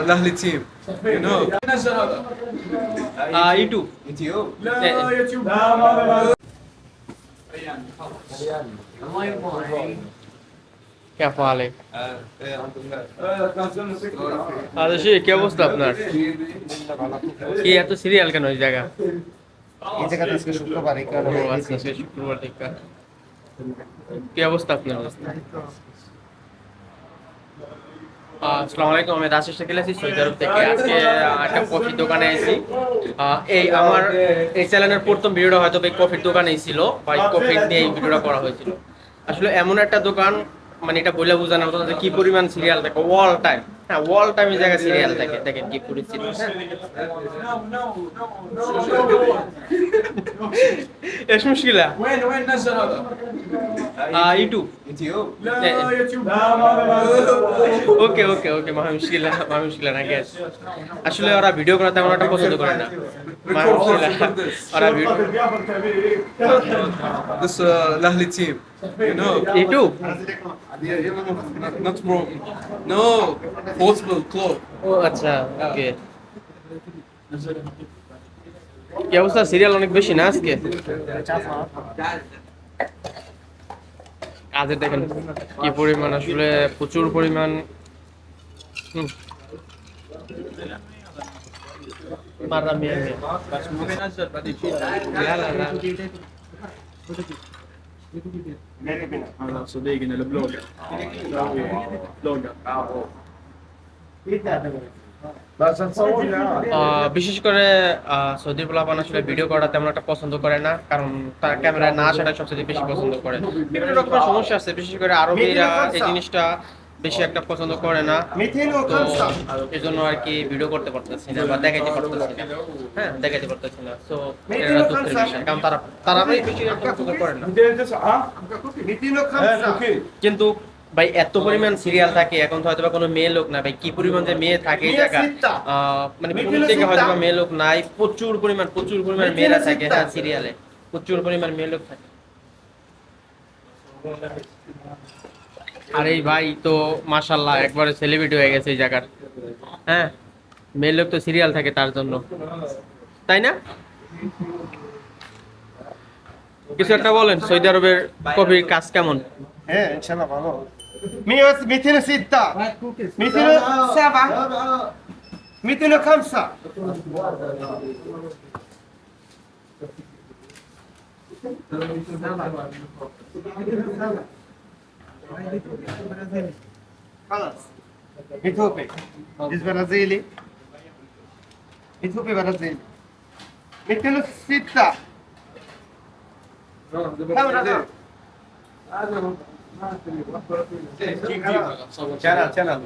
الاهلي تيم you know نزل هذا يوتيوب. يوتيوب لا إيه. يوتيوب كيف حالك؟ نزلنا هذا شيء কি অবস্থা আপনার? কি এত সিরিয়াল কেন এই জায়গা? এই জায়গাটা আজকে শুক্রবার এই কারণে ও আচ্ছা আজকে শুক্রবার দেখা। কি অবস্থা আপনার? আসসালামু আলাইকুম, আমি রাজেশ থেকে এসেছি সৌদি আরব থেকে। আজকে একটা কফির দোকানে এসেছি। এই আমার এই চ্যানেলের প্রথম ভিডিওটা হয়তো এই কফির দোকানেই ছিল বা এই কফি নিয়ে এই ভিডিওটা করা হয়েছিল। আসলে এমন একটা দোকান, মানে এটা বলে বোঝানোর মতো যে কি পরিমাণ সিরিয়াল থাকে ওয়াল টাইম। হ্যাঁ, ওয়াল টাইম এই জায়গায় সিরিয়াল থাকে, দেখেন কি পরিস্থিতি। ايش مشكلة؟ وين نزل هذا يوتيوب. يوتيوب لا يوتيوب ওকে ওকে ওকে মা মুশকিলা মা মুশকিলা না গ্যাস। আসলে ওরা ভিডিও করা তেমন একটা পছন্দ করে না। মা মুশকিলা ওরা video this الاهلي team you know YouTube. not bro no football club ও আচ্ছা ওকে। কি অবস্থা, সিরিয়াল অনেক বেশি না আজকে? কাজের দেখেন কি পরিমাণ, আসলে প্রচুর পরিমাণ। মাররা মিয়া মিয়া। لا لا لا هذا صديقنا البلوجر بلوجر বিশেষ করে সৌদি পোলাপান আসলে ভিডিও করা তেমন একটা পছন্দ করে না, কারণ তার ক্যামেরায় না আসাটা সবচেয়ে বেশি পছন্দ করে। বিভিন্ন রকমের সমস্যা আছে, বিশেষ করে আরবিরা এই জিনিসটা বেশি একটা পছন্দ করে না, তো এই জন্য আর কি ভিডিও করতে পারতেছি না বা দেখাইতে পারতেছি না। হ্যাঁ, দেখাইতে পারতেছি না, তো এটা দুঃখের বিষয়, কারণ তারা বেশি একটা পছন্দ করে না। কিন্তু ভাই এত পরিমাণ সিরিয়াল থাকে, এখন তো হয়তো বা কোনো মেয়ে লোক না ভাই, কি পরিমাণ যে মেয়ে থাকে এই জায়গা, মানে পুরুষ থেকে হয়তো বা মেয়ে লোক নাই, প্রচুর পরিমাণ মেয়েরা থাকে। হ্যাঁ, সিরিয়ালে প্রচুর পরিমাণ মেয়ে লোক থাকে। আর এই ভাই তো মাশাআল্লাহ একবারে সেলিব্রিটি হয়ে গেছে এই জায়গার। হ্যাঁ, মেয়ে লোক তো সিরিয়াল থাকে তার জন্য, তাই না? কিছু একটা বলেন, সৌদি আরবের কফির কাজ কেমন? হ্যাঁ ইনশাআল্লাহ ভালো 206 207 205 خلاص اثيوبي برازيلي 206 channel channel